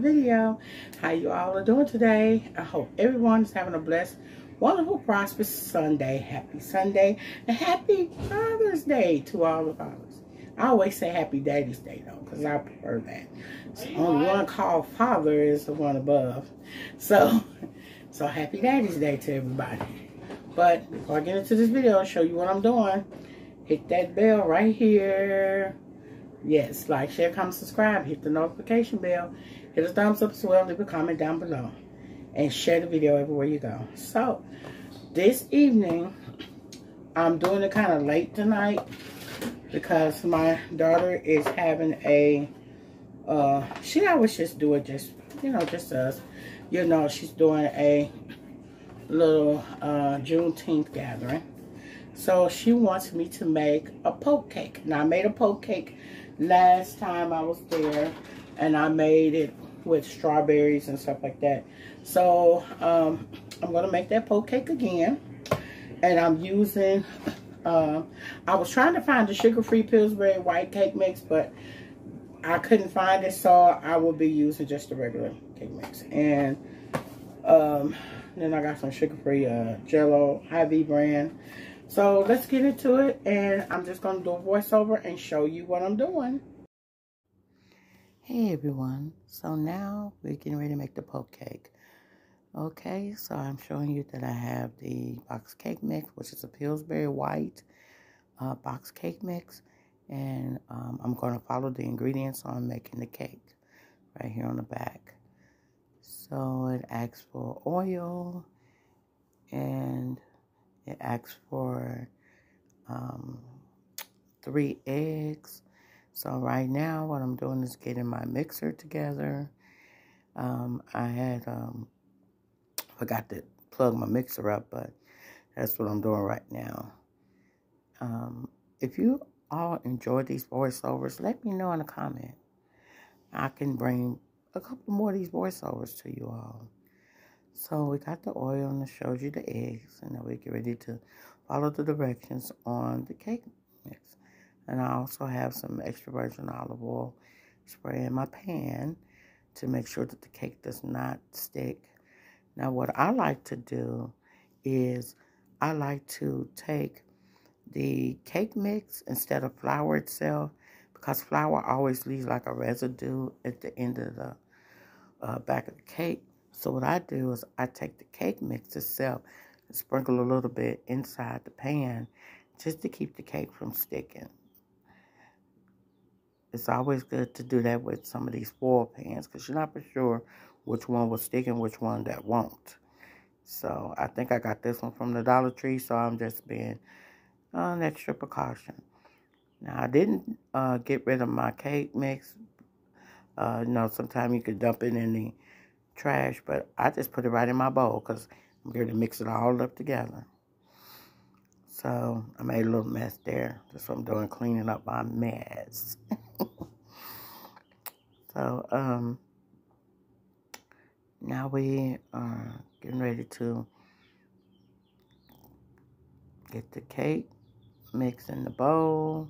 video. How you all are doing today? I hope everyone is having a blessed, wonderful, prosperous Sunday. Happy Sunday and happy Father's Day to all the fathers. I always say happy Daddy's Day though, because I prefer that. So only one called Father is the one above. So happy Daddy's Day to everybody. But before I get into this video, I'll show you what I'm doing. Hit that bell right here. Yes, like, share, comment, subscribe. Hit the notification bell. Hit a thumbs up as well. Leave a comment down below. And share the video everywhere you go. So, this evening, I'm doing it kind of late tonight because my daughter is having a, she always just do it just, just us. She's doing a little Juneteenth gathering. So she wants me to make a poke cake. Now I made a poke cake last time I was there, and I made it with strawberries and stuff like that. So I'm gonna make that poke cake again, and I'm using I was trying to find the sugar-free Pillsbury white cake mix, but I couldn't find it, so I will be using just the regular cake mix. And then I got some sugar-free Jello Hy-Vee brand. So let's get into it, and I'm just going to do a voiceover and show you what I'm doing. Hey everyone, so now we're getting ready to make the poke cake. Okay, so I'm showing you that I have the box cake mix, which is a Pillsbury white box cake mix. And I'm going to follow the ingredients on making the cake right here on the back. So it asks for oil, and it asks for 3 eggs. So right now what I'm doing is getting my mixer together. I had forgot to plug my mixer up, but that's what I'm doing right now. If you all enjoy these voiceovers, let me know in a comment. I can bring a couple more of these voiceovers to you all. So we got the oil, and it shows you the eggs, and then we get ready to follow the directions on the cake mix. And I also have some extra virgin olive oil spray in my pan to make sure that the cake does not stick. Now what I like to do is I like to take the cake mix instead of flour itself, because flour always leaves like a residue at the end of the back of the cake. So what I do is I take the cake mix itself and sprinkle a little bit inside the pan just to keep the cake from sticking. It's always good to do that with some of these foil pans, because you're not for sure which one will stick and which one that won't. So I think I got this one from the Dollar Tree, so I'm just being an extra precaution. Now I didn't get rid of my cake mix. Sometimes you could dump it in the trash, but I just put it right in my bowl because I'm going to mix it all up together. So I made a little mess there. That's what I'm doing, cleaning up my mess. So now we are getting ready to get the cake mix in the bowl.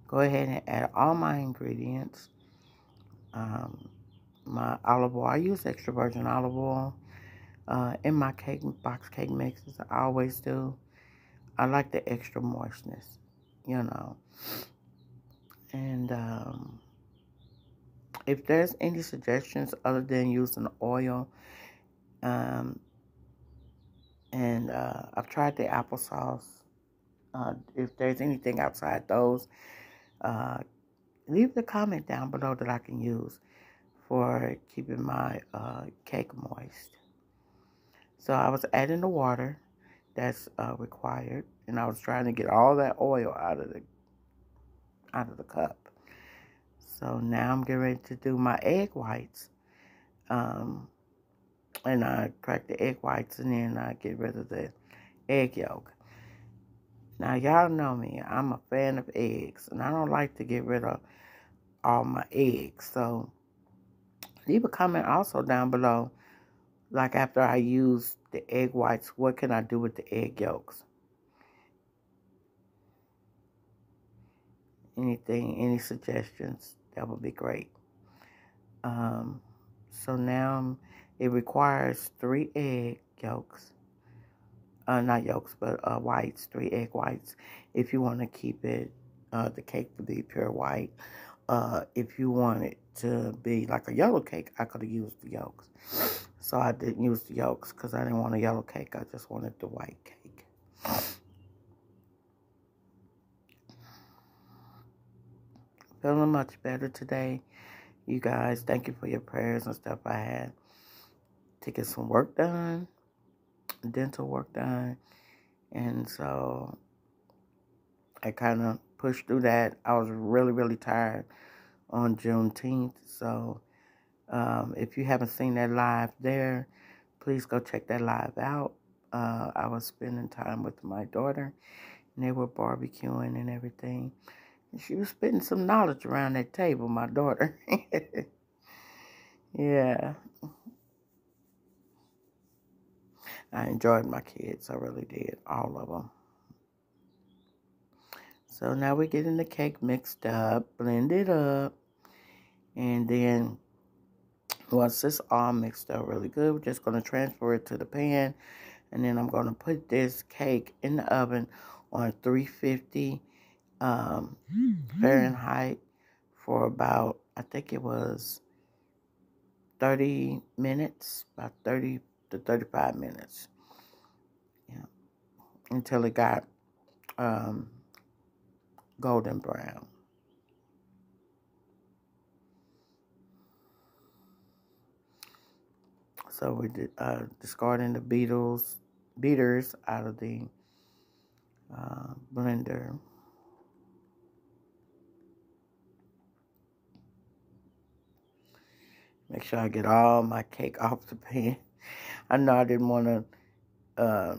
Go ahead and add all my ingredients. My olive oil, I use extra virgin olive oil in my box cake mixes. I always do. I like the extra moistness, And if there's any suggestions other than using oil, and I've tried the applesauce. If there's anything outside those, leave the comment down below that I can use for keeping my cake moist. So I was adding the water that's required, and I was trying to get all that oil out of the cup. So now I'm getting ready to do my egg whites. And I crack the egg whites, and then I get rid of the egg yolk. Now y'all know me, I'm a fan of eggs, and I don't like to get rid of all my eggs. So leave a comment also down below, like after I use the egg whites, what can I do with the egg yolks? Any suggestions, that would be great. So now it requires 3 egg yolks. Not yolks, but whites, 3 egg whites. If you want to keep it, the cake to be pure white. If you want it to be like a yellow cake, I could have used the yolks. So I didn't use the yolks because I didn't want a yellow cake. I just wanted the white cake. Feeling much better today. You guys, thank you for your prayers and stuff. I had to get some work done, dental work done. And so I kind of pushed through that. I was really, really tired on Juneteenth. So if you haven't seen that live there, please go check that live out. I was spending time with my daughter, and they were barbecuing and everything. And she was spitting some knowledge around that table, my daughter. Yeah. I enjoyed my kids. I really did. All of them. So now we're getting the cake mixed up, blend it up. And then once it's all mixed up really good, we're just going to transfer it to the pan. And then I'm going to put this cake in the oven on 350 Fahrenheit for about, I think it was 30 minutes, about 30 to 35 minutes. Yeah. Until it got golden brown. So we did discarding the beaters out of the blender. Make sure I get all my cake off the pan. I know I didn't want to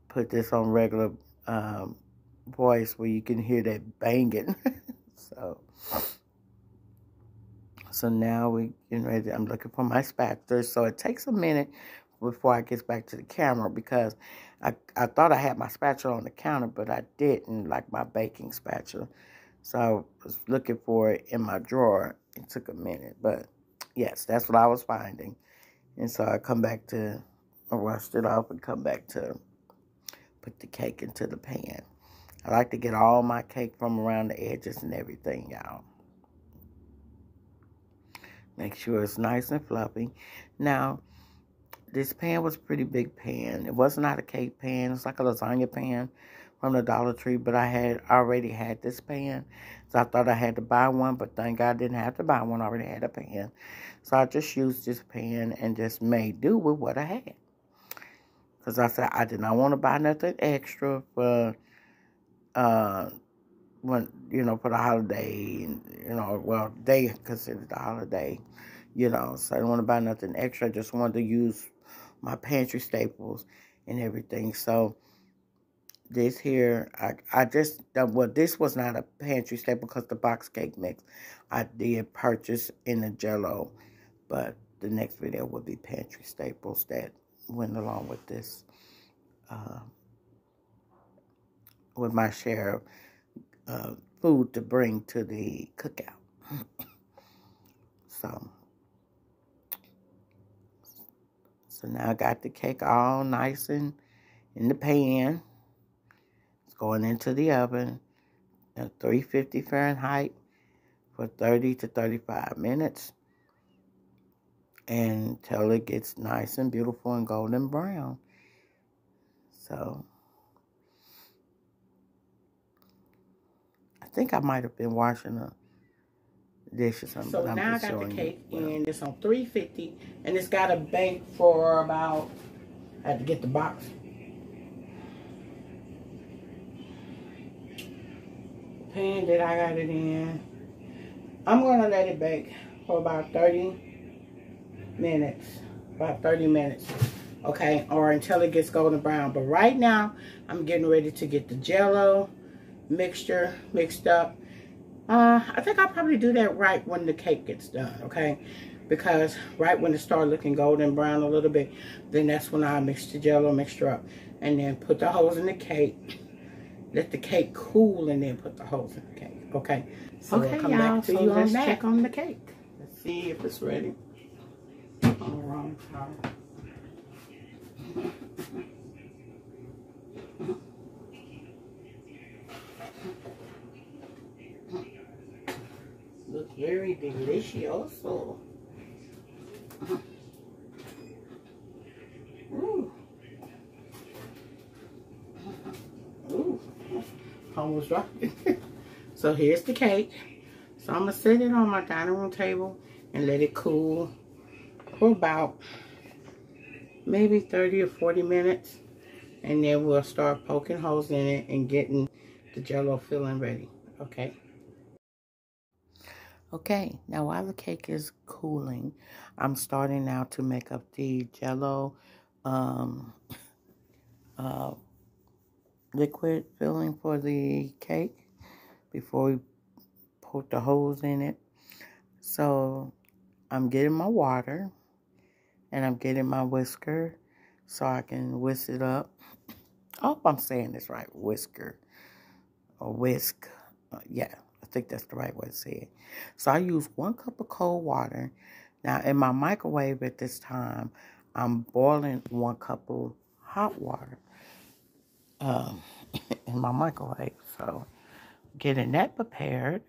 put this on regular voice where you can hear that banging. So now we getting ready. I'm looking for my spatula. So it takes a minute before I get back to the camera because I thought I had my spatula on the counter, but I didn't, like my baking spatula. So I was looking for it in my drawer. It took a minute, but yes, that's what I was finding. And so I rushed it off and come back to put the cake into the pan. I like to get all my cake from around the edges and everything, y'all. Make sure it's nice and fluffy. Now, this pan was a pretty big pan. It was not a cake pan. It's like a lasagna pan from the Dollar Tree, but I had already had this pan. So I thought I had to buy one, but thank God I didn't have to buy one. I already had a pan. So I just used this pan and just made do with what I had. Because I said I did not want to buy nothing extra for for the holiday, well, they considered the holiday, so I didn't want to buy nothing extra. I just wanted to use my pantry staples and everything. So this here, this was not a pantry staple because the box cake mix I did purchase in the Jell-O, but the next video will be pantry staples that went along with this, with my share of food to bring to the cookout. So now I got the cake all nice and in the pan. It's going into the oven at 350 Fahrenheit for 30 to 35 minutes until it gets nice and beautiful and golden brown. So I think I might have been washing a dish or something. So now I got the cake in. It's on 350, and it's got a bake for about, I had to get the box. The pan that I got it in, I'm going to let it bake for about 30 minutes. About 30 minutes. Okay, or until it gets golden brown. But right now, I'm getting ready to get the Jell-O mixture mixed up. I think I'll probably do that right when the cake gets done, okay? Because right when it starts looking golden brown a little bit, then that's when I mix the Jell-O mixture up. And then put the holes in the cake. Let the cake cool and then put the holes in the cake, okay? So okay, we'll come back to you on that. Let's check on the cake. Let's see if it's ready. On the wrong towel. Looks very delicioso. Ooh. Ooh. Almost dropped it. So here's the cake. So I'm going to set it on my dining room table and let it cool for about maybe 30 or 40 minutes. And then we'll start poking holes in it and getting the Jell-O filling ready. Okay. Okay, now while the cake is cooling, I'm starting now to make up the Jell-O liquid filling for the cake before we poke the holes in it. So I'm getting my water and I'm getting my whisker so I can whisk it up. I hope I'm saying this right, whisker or whisk. Yeah, I think that's the right way to say it. So I use 1 cup of cold water. Now in my microwave at this time, I'm boiling 1 cup of hot water in my microwave. So getting that prepared,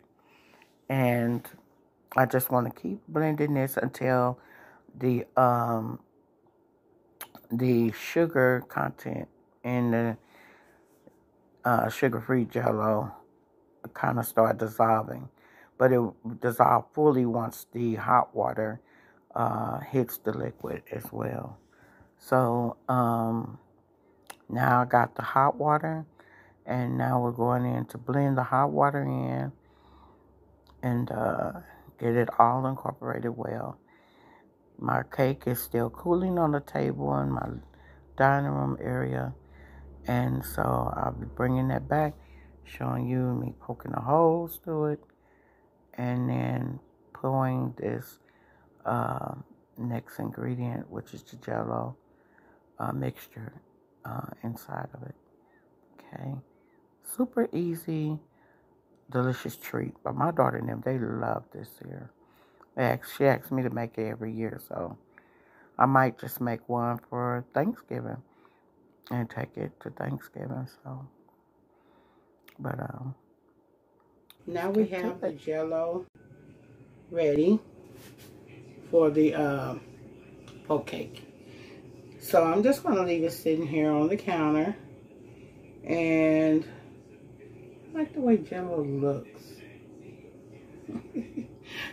and I just want to keep blending this until the sugar content in the sugar-free Jell-O kind of start dissolving, but it will dissolve fully once the hot water hits the liquid as well. So now I got the hot water, and now we're going in to blend the hot water in and get it all incorporated well. My cake is still cooling on the table in my dining room area, and so I'll be bringing that back, showing you me poking the holes through it, and then pouring this next ingredient, which is the Jell-O mixture inside of it. Okay, super easy, delicious treat. But my daughter and them, they love this here. She asks me to make it every year, so I might just make one for Thanksgiving and take it to Thanksgiving. So, but now we have the Jell-O ready for the poke cake. So I'm just going to leave it sitting here on the counter, and I like the way Jell-O looks.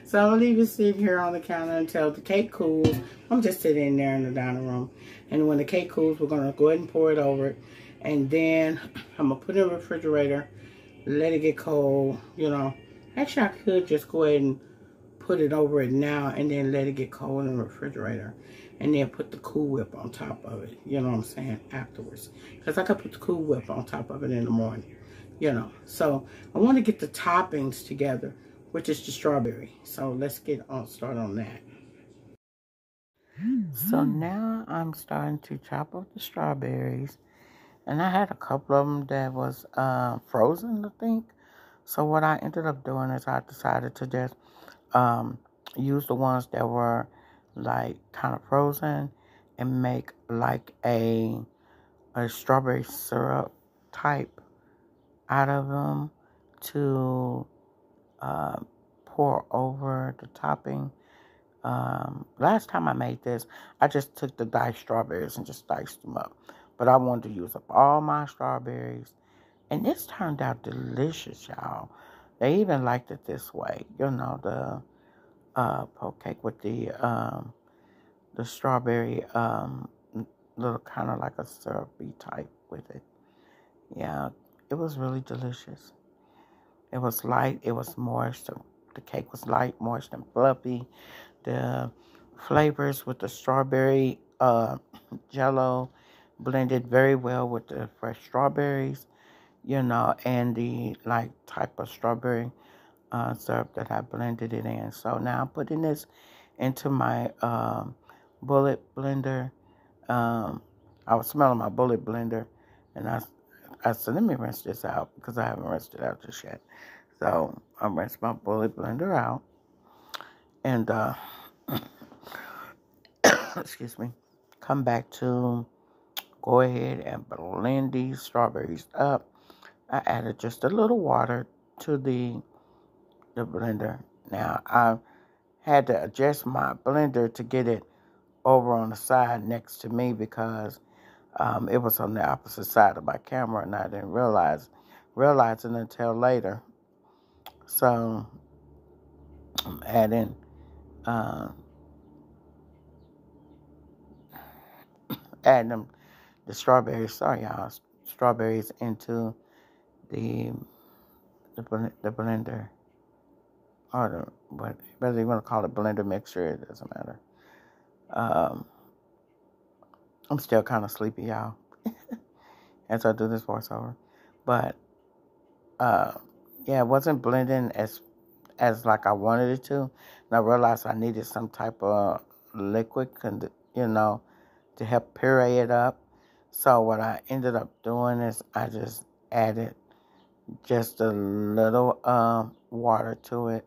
So I'm going to leave it sitting here on the counter until the cake cools. I'm just sitting there in the dining room, and when the cake cools, we're going to go ahead and pour it over it, and then I'm going to put it in the refrigerator, let it get cold, you know. Actually, I could just go ahead and put it over it now and then let it get cold in the refrigerator, and then put the Cool Whip on top of it, you know what I'm saying, afterwards. Because I could put the Cool Whip on top of it in the morning, you know. So I want to get the toppings together, which is the strawberry. So let's get on start on that. So now I'm starting to chop up the strawberries, and I had a couple of them that was frozen, I think. So what I ended up doing is I decided to just use the ones that were like kind of frozen and make like a strawberry syrup type out of them to pour over the topping. Last time I made this, I just took the diced strawberries and just diced them up. But I wanted to use up all my strawberries. And this turned out delicious, y'all. They even liked it this way. You know, the poke cake with the strawberry, little kind of like a syrupy type with it. Yeah, it was really delicious. It was light. It was moist. The cake was light, moist, and fluffy. The flavors with the strawberry Jell-O blended very well with the fresh strawberries, you know, and the like type of strawberry syrup that I blended it in. So now I'm putting this into my bullet blender. I was smelling my bullet blender, and I said, let me rinse this out because I haven't rinsed it out just yet. So I rinsed my bullet blender out, and excuse me, come back to go ahead and blend these strawberries up. I added just a little water to the blender. Now I had to adjust my blender to get it over on the side next to me because it was on the opposite side of my camera, and I didn't realize it until later. So I'm adding uh, them the strawberries. Sorry, y'all. Strawberries into the the blender, or whether you want to call it blender mixture, it doesn't matter. Um, I'm still kind of sleepy, y'all, as I do this voiceover. But uh, yeah, it wasn't blending as like I wanted it to. And I realized I needed some type of liquid, to help puree it up. So what I ended up doing is I just added just a little water to it,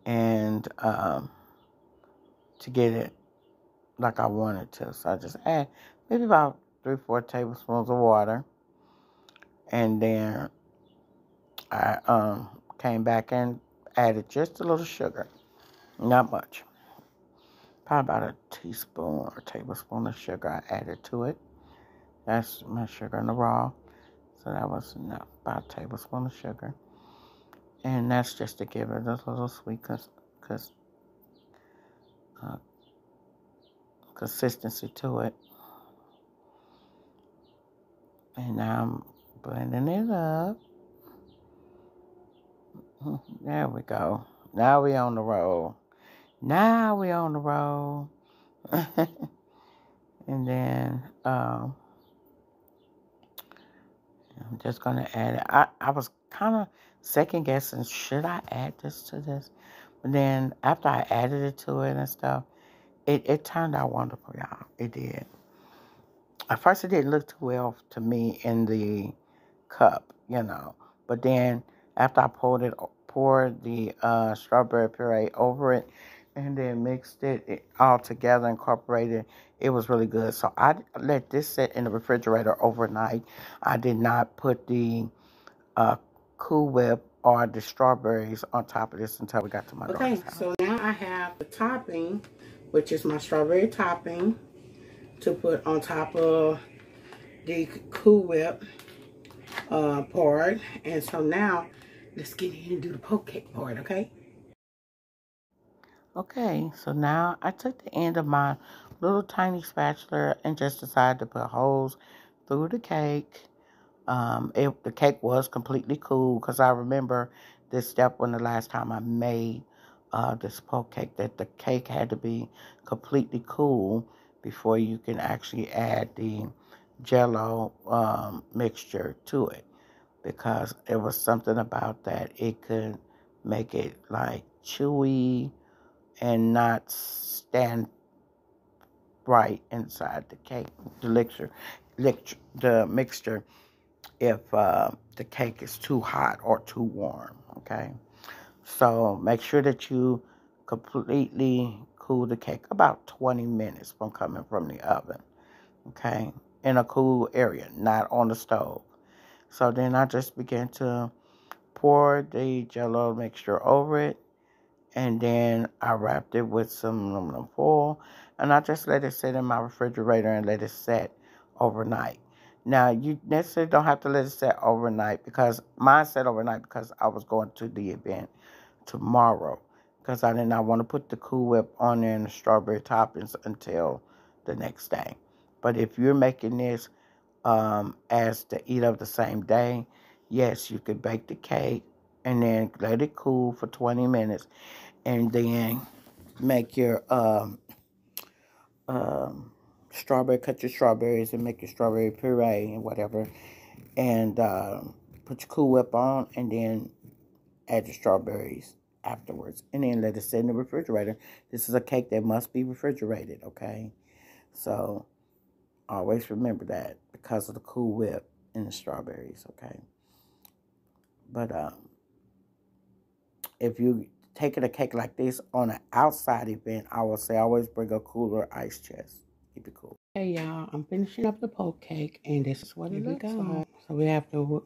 and to get it like I wanted to. So I just add maybe about 3-4 tablespoons of water, and then I came back and added just a little sugar, not much, probably about a teaspoon or tablespoon of sugar I added to it. That's my sugar in the raw, so that was enough, about a tablespoon of sugar, and that's just to give it a little sweet uh, consistency to it. And now I'm blending it up. There we go. Now we on the roll. And then I'm just going to add it. I was kind of second guessing, should I add this to this? But then after I added it to it and stuff, it turned out wonderful, y'all. It did. At first, it didn't look too well to me in the cup, But then after I poured the strawberry puree over it, and then mixed it all together, incorporated. It was really good. So I let this sit in the refrigerator overnight. I did not put the Cool Whip or the strawberries on top of this until we got to my daughter's house. So now I have the topping, which is my strawberry topping, to put on top of the Cool Whip part. And so now let's get in and do the poke cake part, okay? Okay, so now I took the end of my little tiny spatula and just decided to put holes through the cake. The cake was completely cool because I remember this step when the last time I made this poke cake, that the cake had to be completely cool before you can actually add the Jell-O mixture to it, because it was something about that. It could make it like chewy and not stand right inside the cake, the mixture, if the cake is too hot or too warm, okay? So make sure that you completely cool the cake about 20 minutes from coming from the oven, okay? In a cool area, not on the stove. So then I just began to pour the Jell-O mixture over it, and then I wrapped it with some aluminum foil, and I just let it sit in my refrigerator and let it set overnight. Now, you necessarily don't have to let it set overnight, because mine set overnight because I was going to the event tomorrow, because I did not want to put the Cool Whip on there and the strawberry toppings until the next day. But if you're making this as to eat of the same day, yes, you could bake the cake and then let it cool for 20 minutes, and then make your cut your strawberries and make your strawberry puree and whatever, and put your Cool Whip on, and then add your strawberries afterwards, and then let it sit in the refrigerator. This is a cake that must be refrigerated, okay? So always remember that, because of the Cool Whip and the strawberries, okay? But if you taking a cake like this on an outside event, I would say always bring a cooler ice chest. Keep it cool. Hey y'all, I'm finishing up the poke cake, and this is what it looks like. So we have the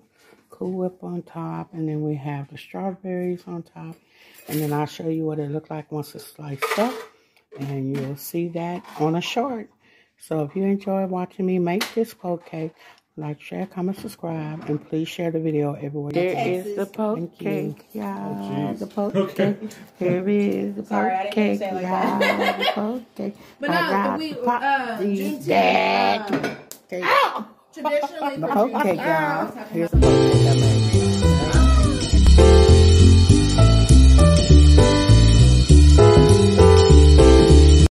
Cool Whip on top, and then we have the strawberries on top, and then I'll show you what it looks like once it's sliced up, and you'll see that on a short. So if you enjoy watching me make this poke cake, like, share, comment, subscribe, and please share the video everywhere. There is the poke cake, y'all. The poke cake. Here it is, the poke cake, y'all. The poke cake. But no, we Dad. traditionally the poke cake, y'all. Here's the poke cake I made.